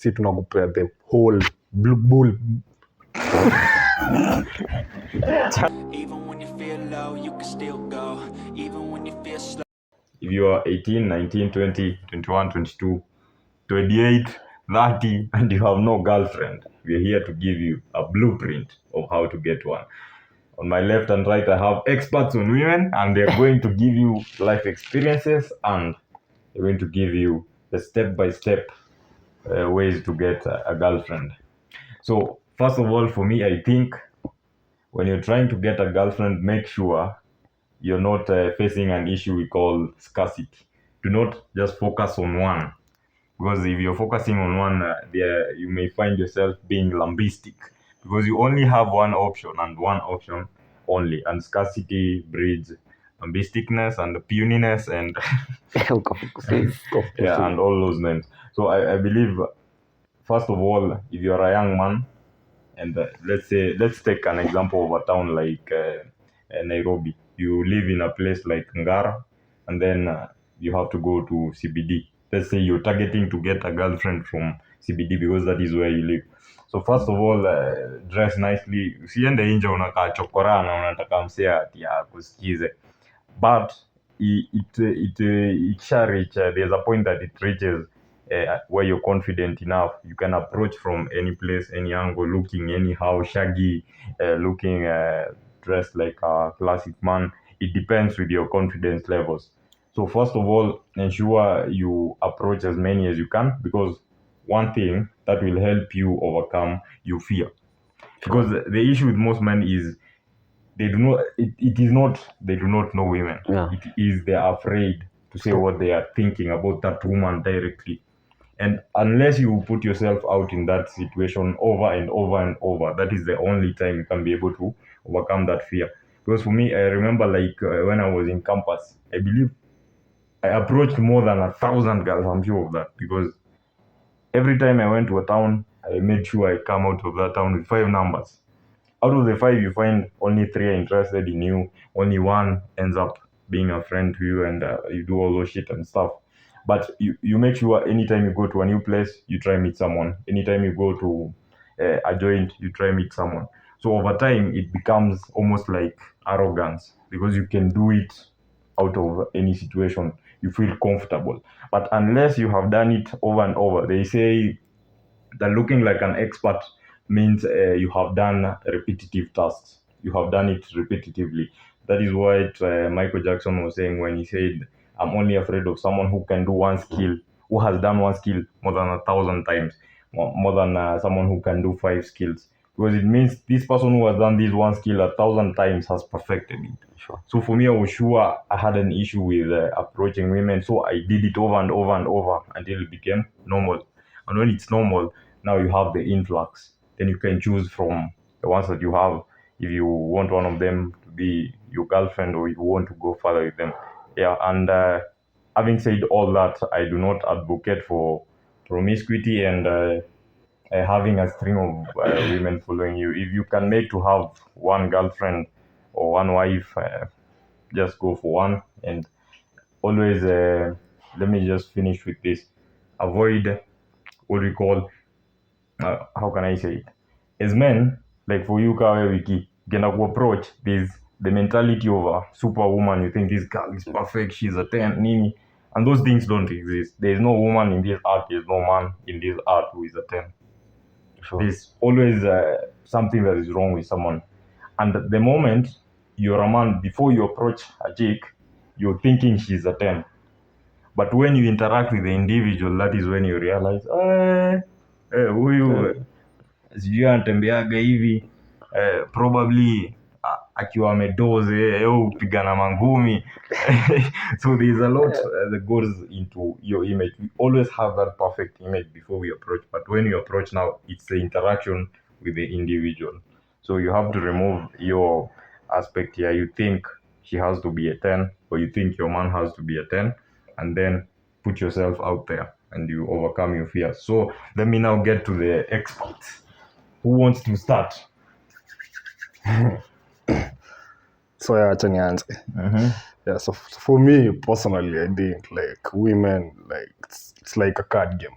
si tunakupea the whole bull. Even when you feel low, you can still go. Even when you feel slow. If you are 18, 19, 20, 21, 22, 28, 30, and you have no girlfriend, we are here to give you a blueprint of how to get one. On my left and right, I have experts on women, and they're going to give you life experiences, and they're going to give you the step-by-step ways to get a girlfriend. So, first of all, for me, I think when you're trying to get a girlfriend, make sure you're not facing an issue we call scarcity. Do not just focus on one, because if you're focusing on one, you may find yourself being lambistic, because you only have one option and one option only, and scarcity breeds lambisticness and puniness and yeah, and all those names. So I believe, first of all, if you're a young man, and let's take an example of a town like Nairobi. You live in a place like Ngara, and then you have to go to CBD. Let's say you're targeting to get a girlfriend from CBD because that is where you live. So first of all, dress nicely. Usiende nje unakaa chokora na unataka msea ati akusikize. But it shall reach, there's a point that it reaches where you're confident enough. You can approach from any place, any angle, looking anyhow, shaggy, looking dressed like a classic man. It depends with your confidence levels. So first of all, ensure you approach as many as you can, because one thing that will help you overcome your fear. Because the issue with most men is they do not, it is not they do not know women. Yeah. It is they are afraid to say what they are thinking about that woman directly. And unless you put yourself out in that situation over and over and over, that is the only time you can be able to overcome that fear. Because for me, I remember when I was in campus, I believe I approached more than 1,000 girls. I'm sure of that, because every time I went to a town, I made sure I come out of that town with 5 numbers. Out of the 5, you find only 3 are interested in you. Only 1 ends up being a friend to you, and you do all those shit and stuff. But you make sure anytime you go to a new place, you try meet someone. Anytime you go to a joint, you try meet someone. So over time, it becomes almost like arrogance, because you can do it out of any situation. You feel comfortable. But unless you have done it over and over, they say that looking like an expert means you have done repetitive tasks. You have done it repetitively. That is what Michael Jackson was saying when he said, "I'm only afraid of someone who can do one skill, who has done one skill more than 1,000 times, more than someone who can do 5 skills." Because it means this person who has done this one skill 1,000 times has perfected it. Sure. So for me, I was sure I had an issue with approaching women. So I did it over and over and over until it became normal. And when it's normal, now you have the influx. Then you can choose from the ones that you have, if you want one of them to be your girlfriend or you want to go further with them. Yeah, and having said all that, I do not advocate for promiscuity and having a string of women following you. If you can make to have one girlfriend or one wife, just go for one. And always, let me just finish with this. Avoid what we call, how can I say it? As men, like for you, Kawe Wiki, can approach, there's the mentality of a superwoman. You think this girl is perfect, she's a 10, Nini. And those things don't exist. There's no woman in this art, there's no man in this art who is a 10. Sure. There's always something that is wrong with someone. And the moment you're a man, before you approach a chick, you're thinking she's a 10. But when you interact with the individual, that is when you realize, huyu sijui anatembeaga hivi, probably akiwa amedoze upigana mangumi. So there's a lot that goes into your image. We always have that perfect image before we approach, but when you approach now, it's the interaction with the individual. So you have to remove your aspect here. You think she has to be a 10, or you think your man has to be a 10, and then put yourself out there and you overcome your fears. So let me now get to the experts. Who wants to start? So yeah, acha nianze. Yeah, so for me personally, I think like women, like it's like a card game.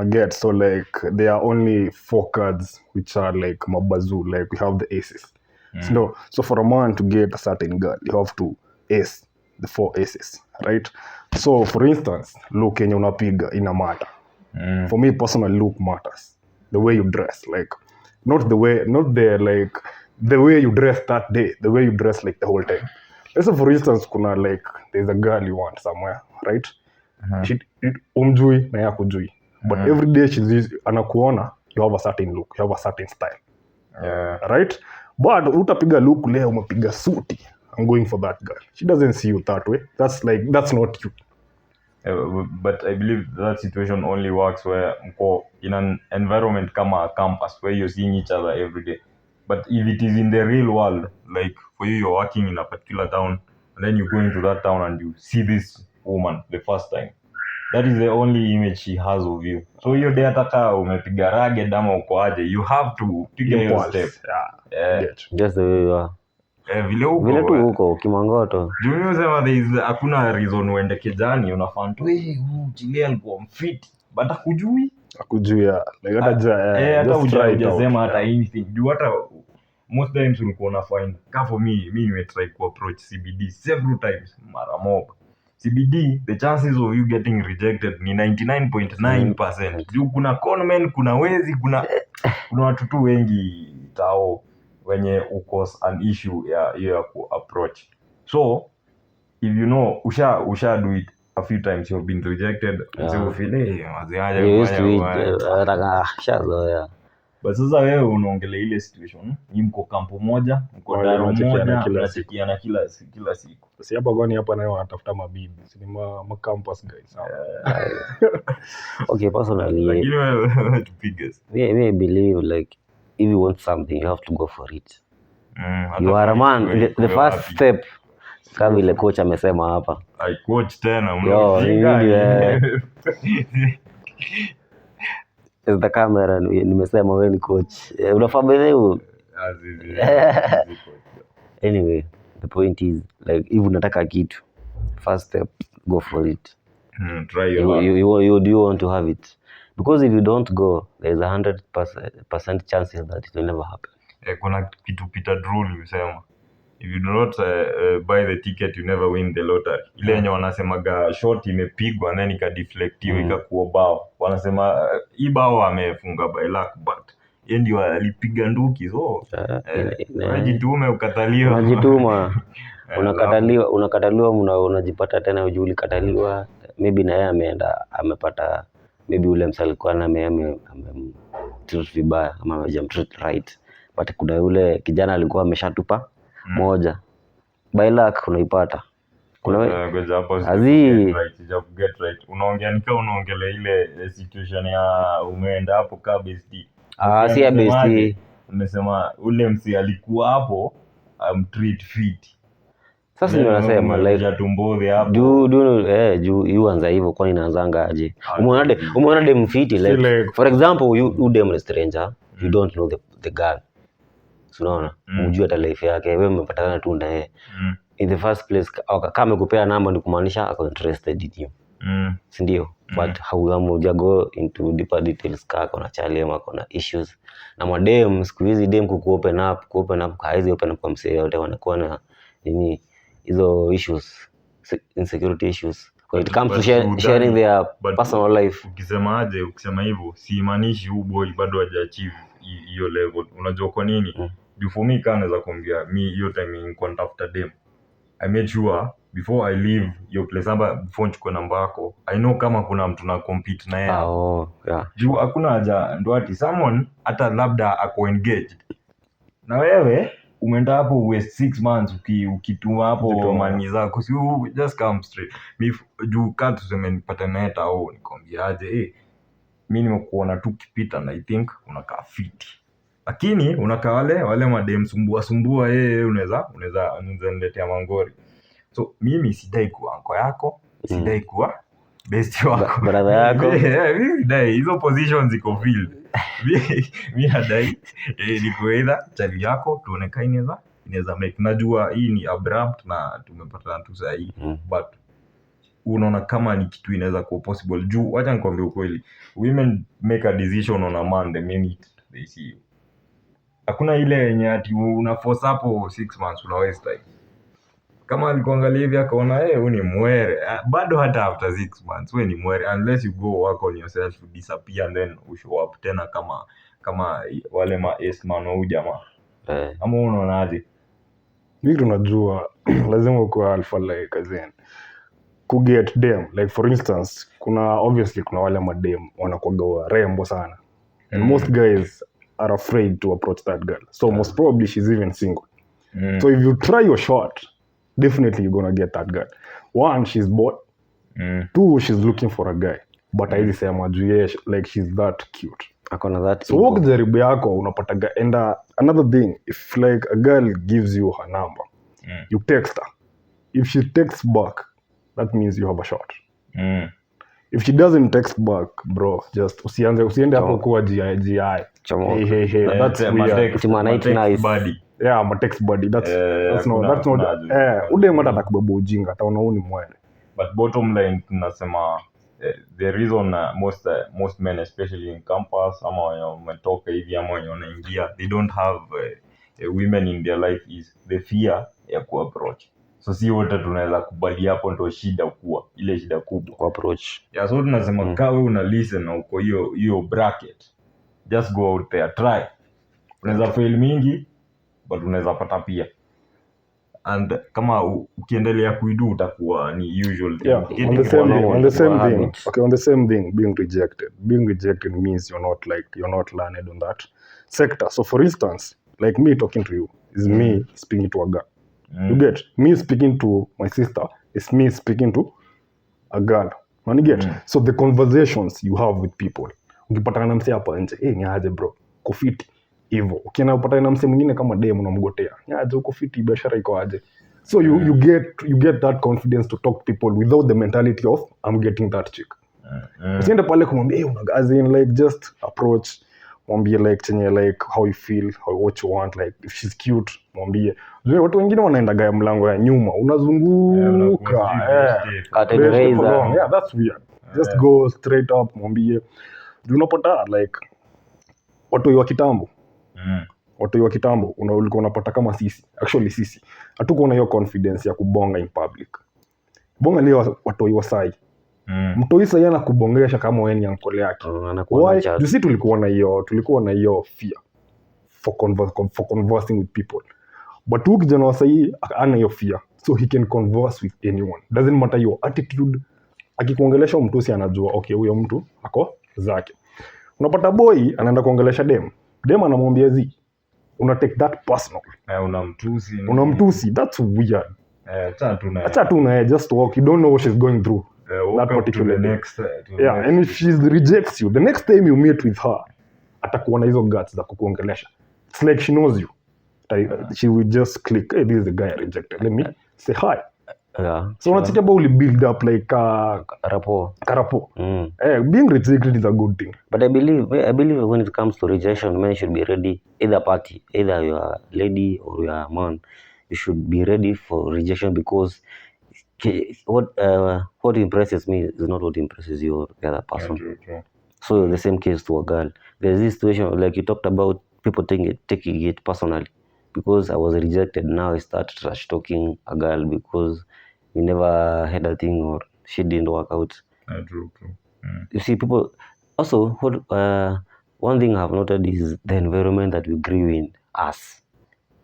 get, so like there are only 4 cards which are like mabazu, like we have the aces. So for a man to get a certain girl, you have to ace the 4 aces, right? So for instance, look yenye unapiga ina matter. For me personally, look matters. The way you dress, like not the way you dress that day, the way you dress like the whole time. Let's say for instance, kuna like there's a girl you want somewhere, right? Umjui na yakujui, but every day anakuona, you have a certain look, you have a certain style, right? But utapiga look leo umepiga suti, I'm going for that girl. She doesn't see you that way. That's not you. But I believe that situation only works where in an environment kama a campus where you're seeing each other every day. But if it is in the real world, like for you're working in a particular town, and then you go into that town and you see this woman the first time, that is the only image she has of you. So hiyo day ataka umepiga rugged ama uko aje, you have to piga hiyo step. Just the way you are. Vile tu huko kimangoto. Juu sema hakuna reason uende kijani unafanya tu Chile alikuwa mfit but hakujui like hata hujasema hata anything. Juu hata most times ulikuwa unafind for me nimetry ku approach CBD several times mara moja. CBD the chances of you getting rejected ni 99.9%. Juu kuna conmen, kuna wezi, kuna watu tu wengi tao wenye cause an issue ya ku approach. So if you know usha do it a few times, you've been rejected, so you feel but sasa wewe unaongelea ile situation, ni mko kampo moja, mko daro moja, mnachekiana kila siku. Si hapa gani hapa nayo wanatafuta mabibi, si ma campus guys. Okay, personally, like you know to biggest. We believe like if you want something you have to go for it. You are a man. The first step, kama vile coach amesema hapa. I coach tena is the camera, nimesema wewe ni coach. Unafahamu wewe? Anyway, the point is like if unataka kitu, first step, go for it. Try your you do want to have it, because if you don't go, there's 100% chances that it will never happen. Kuna kitu Peter Drury nimesema, if you do not buy the ticket you never win the lottery. Ile yenye wanasemaga shot imepigwa then ikadeflectiwa ikakuwa bao, wanasema hii bao amefunga by luck, but yeye ndio alipiga nduki. So unajituma ukataliwa, unakataliwa unajipata tena ujuli kataliwa. Maybe na yeye ameenda amepata, maybe ule msali kwa na treat vibaya ama amejamtreat right, but kuna yule kijana alikuwa ameshatupa moja by luck unaipata. Kuna get right. Unaongelea ile situation ya umeenda hapo ka bestie. Si ya bestie. Umesema ule msi alikuwa hapo treat fit. Sasa ndio nasema like tumbodhe hapo. Juu yuanza hivyo, kwani inaanzanga aje? Umeona dem fit like for example you dem a stranger, you don't know the girl. Unaona? Unajua hata life yake, wewe umepatana tu na yeye. In the first place kama amekupea namba ni kumaanisha ako interested in you. Si ndio? But hauja go into deeper details kaka na chali ama kuna issues. Na madem siku hizi dem ku open up haizi open up kwa msee yote, wanakuwa na nini hizo issues, insecurity issues when it comes to sharing their personal life. Ukisema hivyo simaanishi huyu boy bado hajaachieve hiyo level. Unajua kwa nini? Before me kana naweza kuambia hiyo time in contact dem, I made sure before I leave your place before nichukue namba yako, I know kama kuna mtu na compete na yeye. Juu hakuna haja ndo ati someone hata labda ako engaged na wewe umeenda hapo waste 6 months ukituma hapo mani zako, si just come straight. Juu katu tuseme nipata naye au nikwambiaje, mimi nimekuona tu kipita na I think unakaa fit, lakini unakaa wale madem sumbua unaweza niletea mangori. So mimi sidai kuwa anko yako, sidai kuwa bestie wako, brother yako. Mimi sidai hizo positions ziko field. Mimi nadai niko either chali yako tuoneka inaweza make. Najua hii ni abrupt na tumepatana tu sahi, but unaona kama ni kitu inaweza kuwa possible juu wacha nikwambie ukweli, women make a decision on a man the minute they see you. Hakuna ile yenye ati una force hapo 6 months una waste time. Kama alikuangalia hivi akaona wewe ni mwere, bado hata after 6 months wewe ni mwere unless you go work on yourself to disappear and then show up tena kama wale ma man au jamaa. Ama unaonaje? Mimi tunajua lazima uko alpha like azin kuget dem, like for instance obviously kuna wale madem wanakuwa rembo sana and most guys are afraid to approach that girl, so most probably she's even single. So if you try your shot, definitely you're gonna get that girl. One, she's bored. Two, she's looking for a guy, but I say like she's that cute. Akona that. So walk jaribu yako unapata and another thing, if like a girl gives you her number, you text her. If she texts back, that means you have a shot. If she doesn't text back, bro, just usiende hapo kuwa GI. Hey, that's weird. Text buddy. Yeah, my text buddy. That's not ude mata atakubeba ujinga, ataona huu ni mwele. But bottom line tunasema the reason most men especially in campus ama wametoka hivi ama wanaingia, they don't have women in their life is the fear ya ku-approach. So si wote tunaweza kubali hapo ndo ile shida kubwa ku-approach. Yeah, so tunasema kawe una listen na uko hiyo bracket, just go out there, try. Unaweza fail mingi but unaweza pata pia, and kama ukiendelea kuidu utakuwa ni usual thing. Yeah, on the same thing, being rejected means you're not learned on that sector. So for instance, like me talking to you is me speaking to a girl. You get me speaking to my sister is me speaking to a girl. You get? So the conversations you have with people, ukipatana na mse hapa nje, ni aje bro, kufiti hivyo. Ukienda upatana na mse mwingine kama dem unamgotea, ni aje uko fiti, biashara iko aje. So you get that confidence to talk to people without the mentality of I'm getting that chick. Usiende pale kumwambia as in like just approach, mwambie like chenye like how you feel, what you want, like if she's cute mwambie. Watu wengine wanaenda gaya mlango ya nyuma, unazunguka yeah, that's weird. Just go straight up mwambie. Unapata like watu wa kitambo. Watu wa kitambo ulikuwa unapata kama sisi hatuko na hiyo confidence ya kubonga in public. Bonga leo watu wa sai. Mtoi sai anakubongesha kama wewe ni uncle yake. Why? Sisi tulikuwa na hiyo fear for conversing with people. But huyu kijana wa sai ana hiyo fear, so he can converse with anyone. Doesn't matter your attitude. Akikuongelesha mtu si anajua okay huyo mtu ako zake. Unapata boy anaenda kuongelesha dem anamwambia una take that personal. Unamtusi. That's weird. Acha tu na just walk. You don't know what she's going through. That particular next. And if she rejects you, the next time you meet with her, atakuwa na hizo guts za kukuongelesha. It's like she knows you. She will just click, hey, this is the guy I rejected. Let me say hi. Yeah. So unachita ba uli build up like rapport. Being rejected is a good thing. But I believe when it comes to rejection, men should be ready. Either party, either you are a lady or you are a man, you should be ready for rejection, because what impresses me is not what impresses you or the other person. Okay. So the same case to a girl. There's this situation like you talked about, people taking it personally. Because I was rejected, now I start trash talking a girl because we never had a thing or she didn't work out. True. You see, people also one thing I've noted is the environment that we grew in us.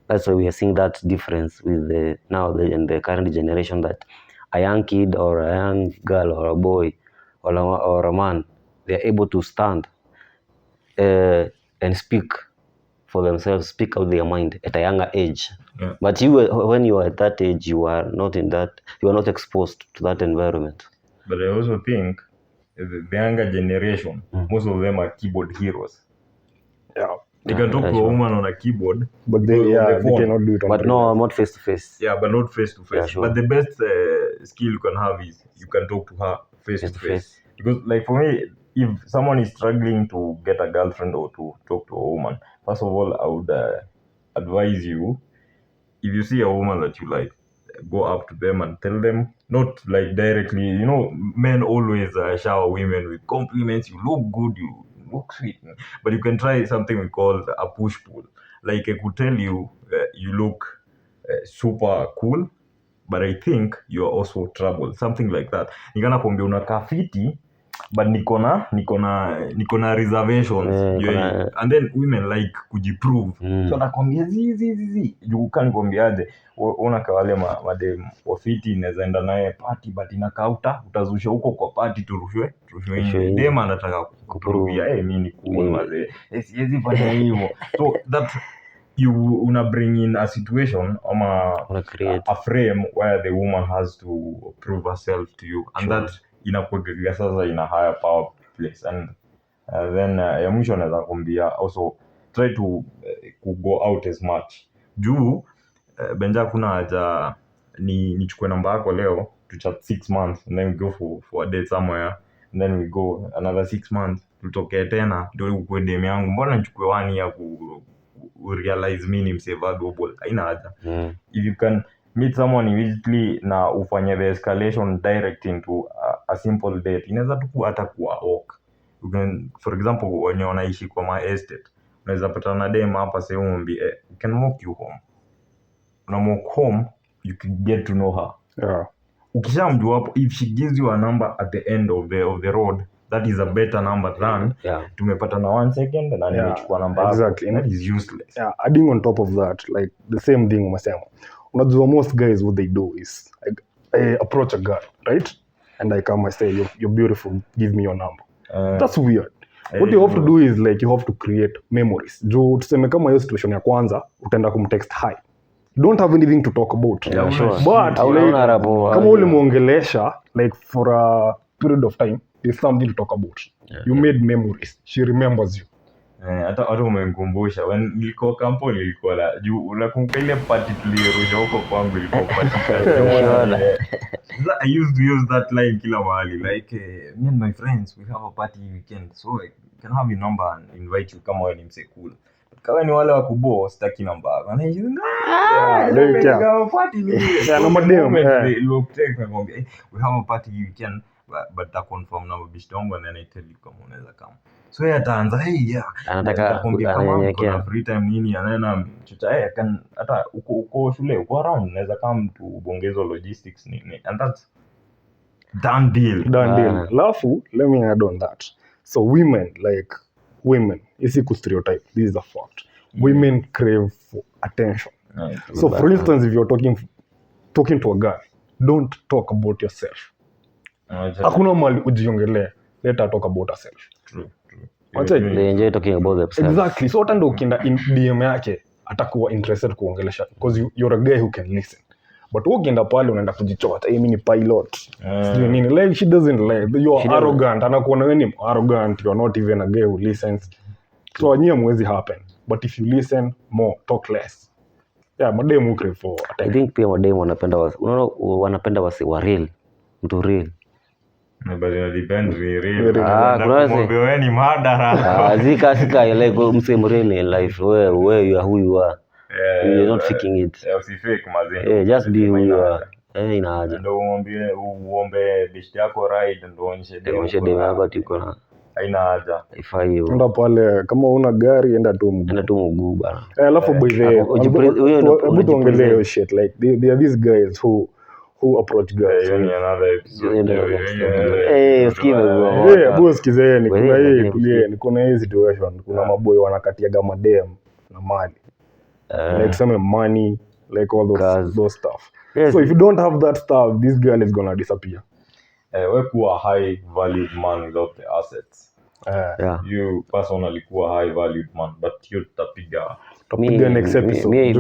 That's why we are seeing that difference with the current generation, that a young kid or a young girl or a boy or a man, they are able to stand and speak for themselves, speak out their mind at a younger age. Yeah. But when you are at that age, you are not exposed to that environment. But I also think the younger generation, most of them are keyboard heroes. Yeah. They can talk to a woman on a keyboard, but they cannot do it on but no, not face to face. Yeah, but not face to face. Yeah, sure. But the best skill you can have is you can talk to her face to face. Because like for me, if someone is struggling to get a girlfriend or to talk to a woman, first of all, I would advise you, if you see a woman that you like, go up to them and tell them, not like directly, men always shower women with compliments. You look good, you look sweet, but you can try something we call a push pull. Like I could tell you, you look super cool, but I think you are also trouble, something like that. Nikana kuambia unakaa fiti, but niko na reservations. And then women like kujiprove. So nakwambia zizi juu kani kwambiaje, unakaa wale madem wafiti inaweza enda naye party, but inakaa utazusha huko kwa party turushwe dem anataka kuprove mimi ni cool mazee, siwezi fanya hivyo. So that you una bring in a situation a frame where the woman has to prove herself to you, and that inakuweka sasa in a higher power place. And then ya mwisho naweza kuambia also try to go out as much juu benja kuna haja nichukue namba yako leo to chat 6 months and then we go for a date somewhere and then we go another 6 months tutokee tena ndio ukue dem yangu. Mbona nichukue 1 year ku realize mimi ni msee valuable? Haina haja. If you can meet someone immediately na ufanye the escalation direct into a simple date, inaweza tu hata kuwa walk. You can, for example, wenye wanaishi kwa my estate, unaweza patana na dem hapa sasa umwambie you can walk you home. Walk home, you can get to know her. Yeah. Ukishamjua hapo, if she gives you a number at the end of the road, that is a better number than tumepatana 1 second na nimechukua namba. Exactly. That is useless. Yeah, adding on top of that, like the same thing umesema. Unajua most guys what they do is I approach a girl, right? And I come, I say, you're beautiful, give me your number. That's weird. What you have to do is like you have to create memories. Juu tuseme kama hiyo situation ya kwanza utaenda kumtext hi. Don't have anything to talk about. Yeah, sure. But kama ulimuongelesha like for a period of time, there's something to talk about. You made memories. She remembers you. Hata umenikumbusha when nilikuwa kampo nilikuwa la juu unakumbuka ile party tulirusha huko kwangu ilikuwa party. I used to use that line kila mahali like me and my friends we have a party weekend, so I can have your number and invite you kama wewe ni mse cool. Kama ni wale wakubo sitaki namba yako. And you know party ni no madem we have a party weekend but ta confirm na bishto wangu and then I tell you kama unaweza kama. So yeye ataanza anataka kama kuna free time nini anaenda chucha kan hata uko shule uko around unaweza kama mtu ubongezo logistics nini, and that's done deal. Lafu, let me add on that. So women isi ku stereotype, this is a fact. Women crave for attention. So for instance, if you're talking to a guy, don't talk about yourself. Hakuna mali ujiongelee, let her talk about herself. True. They enjoy talking about themselves. Exactly. So hata ndo ukienda in DM yake atakuwa interested kuongelesha because you're a guy who can listen. But ukienda pale unaenda kujichota, mimi ni pilot. Sijui nini, like she doesn't like you are arrogant. Anakuona wewe ni arrogant, you are not even a guy who listens. So anyia mwezi happen. But if you listen more, talk less. Yeah, madem who crave for attention. I think pia madem wanapenda wasi wa real. Mtu real. But it depends wewe ni madara. Zika like mse mreal in life where you are who you are. You're not faking it. Usifake mazee. Just be who you are. Ina haja. Ndio uombe bishti yako ride ndio onyeshe demo yako tiko na haina haja. Ifai hiyo. Enda pale kama una gari enda tu mguu bana. Alafu by the hebu tuongelee hiyo shit like there are these guys who approach girls. Another episode. Kuna hii situation, kuna maboy wanakatiaga madem na mali. Like some money, like all those stuff. Yes. So if you don't have that stuff, this girl is gonna disappear. Wewe kuwa high valued man without the assets. You personally kuwa high valued man, but you tapiga next episode.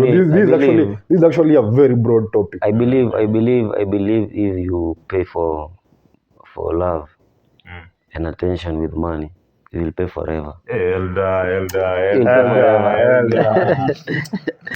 This is actually a very broad topic. I believe if you pay for love and attention with money, you will pay forever. Elda.